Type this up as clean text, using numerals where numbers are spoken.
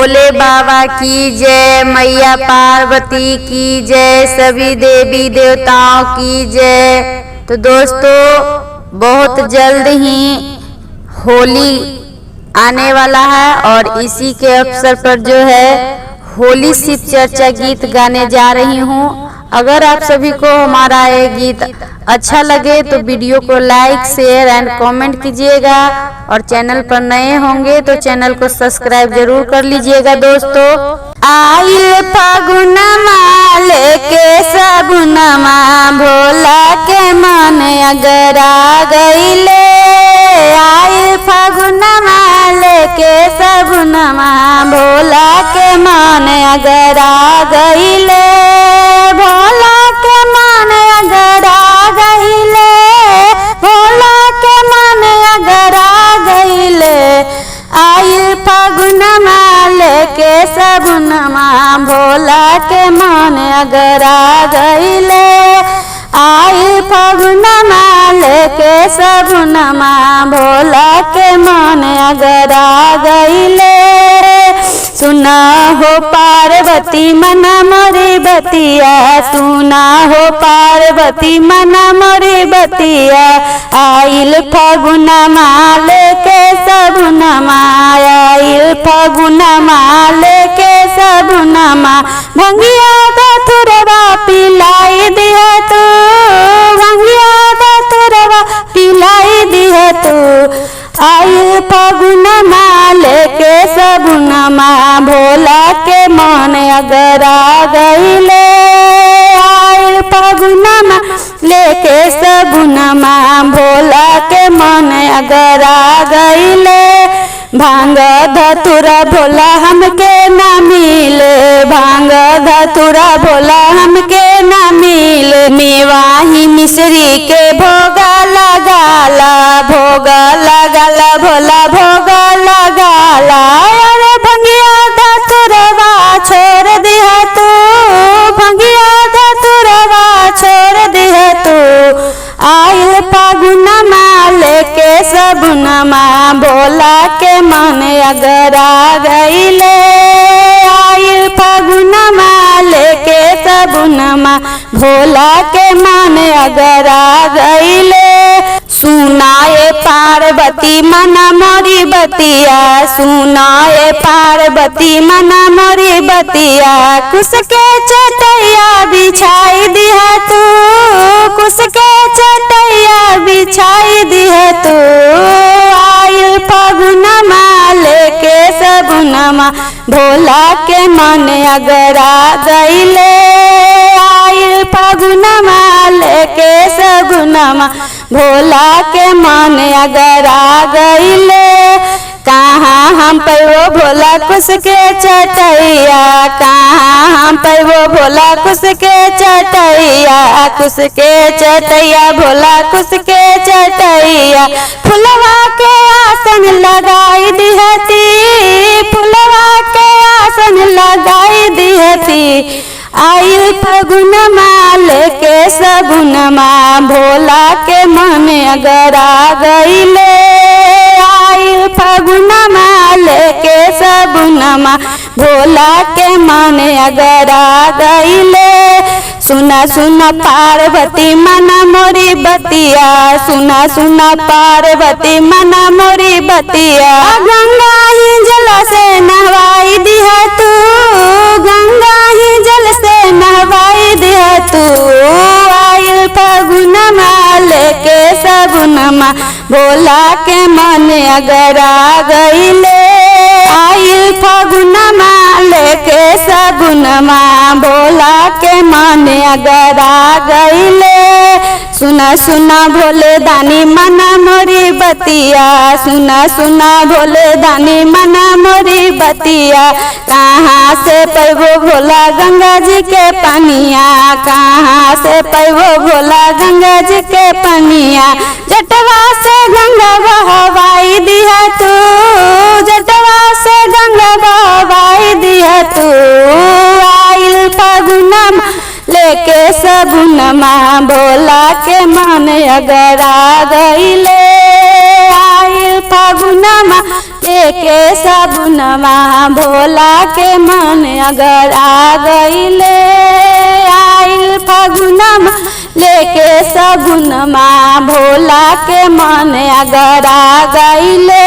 भोले बाबा की जय, मैया पार्वती की जय, सभी देवी देवताओं की जय। तो दोस्तों बहुत जल्द ही होली आने वाला है और इसी के अवसर पर जो है होली शिव चर्चा गीत गाने जा रही हूँ। अगर आप सभी को हमारा ये गीत अच्छा लगे तो वीडियो को लाइक शेयर एंड कमेंट कीजिएगा और चैनल पर नए होंगे तो चैनल को सब्सक्राइब जरूर कर लीजिएगा। दोस्तों आइल फागुनमा लेके सबुनमा भोला के मन अगर आ गईले, आइल फागुनमा लेके सबुनमा भोला के मन अगर आ गईले, भोला के मन अगर आ गईले, भोला के मन अगर आ गईले, आइल फागुनमा लेके सबुनमा भोला के मन अगर आ गईले, आइल फागुनमा लेके सबुनमा भोला के मन अगर आ गईले। सुना हो पार्वती मना मोरी बतिया, सुना हो पार्वती मना मोरी बतिया, आइल फागुनमा लेके सबुनमा, आइल फागुनमा लेके सबुनमा, भंगिया धतुरवा पिलाई दिया तू, भंगिया धतुरवा पिलाई दिया तू, आइल फागुनमा लेके सबुनमा भोला के मन अगर आ गईले, आइल फागुनमा लेके सबुनमा भोला के मन अगर आ गईले, भांग धतुरा भोला हमके ना मिले, भांग धतुरा भोला हमके ना मिले, मेवाही मिश्री के भोगा लगाला, भोगा लगाला भोला भोगा लगाला, अरे भंगिया धतुरवा छोड़ दिया तू, भंगिया धतुरवा छोड़ दिया तू, आइल फागुनमा लेके सबुनमा भोला के मन अगर आ गईले, आइल फागुनमा लेके सबुनमा भोला के मन अगर आ गईले। सुनाए पार्वती मना मोरी बतिया, सुनाए पार्वती मना मोरी बतिया, कुश के चटैया बिछाई दिया तू, कुश के चटैया बिछाई दिया तू, आइल फागुनमा लेके सबुनमा भोला के मन अगर आ गईले, आइल फागुनमा लेके सबुनमा भोला के मन अगर आ गईले, कहाँ हम पैवो भोला कुश के चटैया, कहाँ हम पैवो भोला कुश के चटैया, कुश के चटैया भोला कुश के चटैया, फुलवा के आसन लगाई दिहती, फुलवा के आसन लगाई दिहती, आइल फागुनमा लेके सबुनमा भोला के मन अगर आ गईले, आइल फागुनमा लेके सबुनमा भोला के मन अगर आ गईले। सुना सुना पार्वती मना मोरी बतिया, सुना सुना पार्वती मना मोरी बतिया, गंगा ही जल से नहवाई दिया तू, गंगा ही जल से नहवाई दिया तू, आइल फागुनमा लेके सबुनमा भोला के मन अगर आ गईले, आइल फागुनमा लेके सबुनमा भोला के मन अगर आ गईले। सुना सुना भोले दानी मना मोरी बतिया, सुना सुना भोले दानी मना मोरी बतिया, कहाँ से पैबो भोला गंगा जी के पनिया, कहाँ से पैबो भोला गंगा जी के पनिया, जटवा से गंगा बहवाई दिया तू, जटवा से गंगा बहवाई दिया तू, आइल फागुनमा लेके सबुनमा भोला के मन अगर आ गईले, आइल फागुनमा लेके सगुनमा भोला के मन अगर आ गईले, आइल फगुनमा लेके सगुनमा भोला के मन अगर आ गईले।